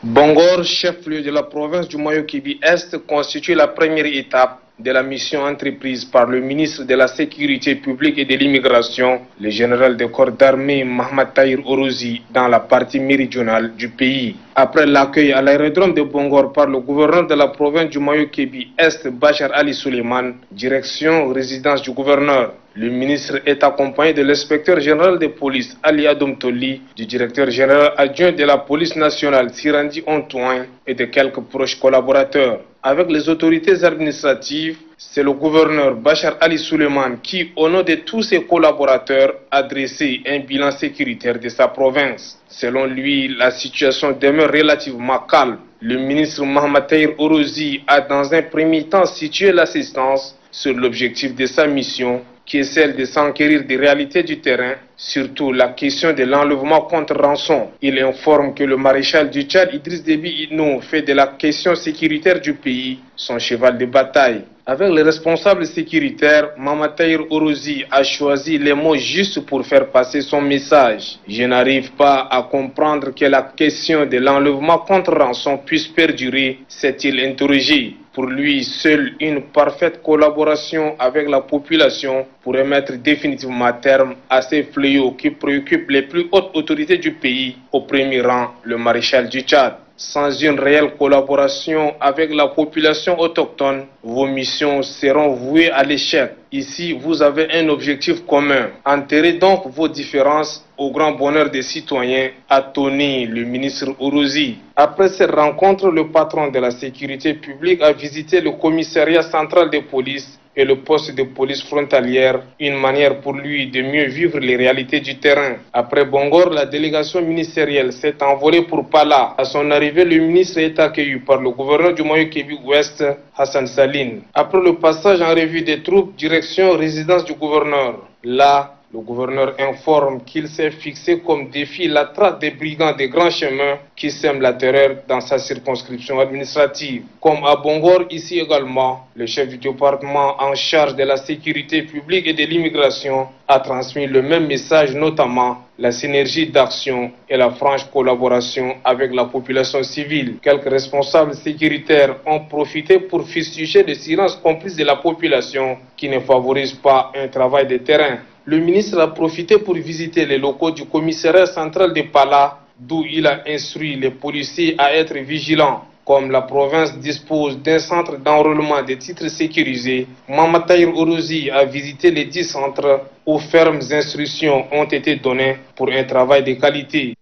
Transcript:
Bangor, chef-lieu de la province du Moyo-Kibi-Est, constitue la première étape de la mission entreprise par le ministre de la Sécurité publique et de l'immigration, le général de corps d'armée Mohamed Tahir Orozi, dans la partie méridionale du pays. Après l'accueil à l'aérodrome de Bangor par le gouverneur de la province du Moyo-Kibi-Est, Bachar Ali Suleiman, direction résidence du gouverneur. Le ministre est accompagné de l'inspecteur général de police Ali Adoum Toli, du directeur général adjoint de la police nationale Sirandi Ontouin et de quelques proches collaborateurs. Avec les autorités administratives, c'est le gouverneur Bachar Ali Suleiman qui, au nom de tous ses collaborateurs, a dressé un bilan sécuritaire de sa province. Selon lui, la situation demeure relativement calme. Le ministre Mohamed Tahir Orozi a dans un premier temps situé l'assistance sur l'objectif de sa mission, qui est celle de s'enquérir des réalités du terrain, surtout la question de l'enlèvement contre rançon. Il informe que le maréchal du Tchad Idriss Déby Itno fait de la question sécuritaire du pays son cheval de bataille. Avec les responsables sécuritaires, Mohamed Tahir Orozi a choisi les mots justes pour faire passer son message. Je n'arrive pas à comprendre que la question de l'enlèvement contre rançon puisse perdurer, s'est-il interrogé. Pour lui, seule une parfaite collaboration avec la population pourrait mettre définitivement terme à ces fléaux qui préoccupent les plus hautes autorités du pays, au premier rang le maréchal du Tchad. Sans une réelle collaboration avec la population autochtone, vos missions seront vouées à l'échec. Ici, vous avez un objectif commun. Enterrez donc vos différences au grand bonheur des citoyens, a tonné le ministre Orozi. Après cette rencontre, le patron de la sécurité publique a visité le commissariat central de police et le poste de police frontalière, une manière pour lui de mieux vivre les réalités du terrain. Après Bangor, la délégation ministérielle s'est envolée pour Pala. À son arrivée, le ministre est accueilli par le gouverneur du Moyo-Kibi-Ouest, Hassan Saline. Après le passage en revue des troupes, direction résidence du gouverneur. Là, le gouverneur informe qu'il s'est fixé comme défi la traque des brigands des grands chemins qui sèment la terreur dans sa circonscription administrative. Comme à Bangor, ici également, le chef du département en charge de la sécurité publique et de l'immigration a transmis le même message, notamment la synergie d'action et la franche collaboration avec la population civile. Quelques responsables sécuritaires ont profité pour fustiger le silence complice de la population qui ne favorise pas un travail de terrain. Le ministre a profité pour visiter les locaux du commissariat central de Pala, d'où il a instruit les policiers à être vigilants. Comme la province dispose d'un centre d'enrôlement des titres sécurisés, Mohamed Tahir Orozi a visité les 10 centres où fermes instructions ont été données pour un travail de qualité.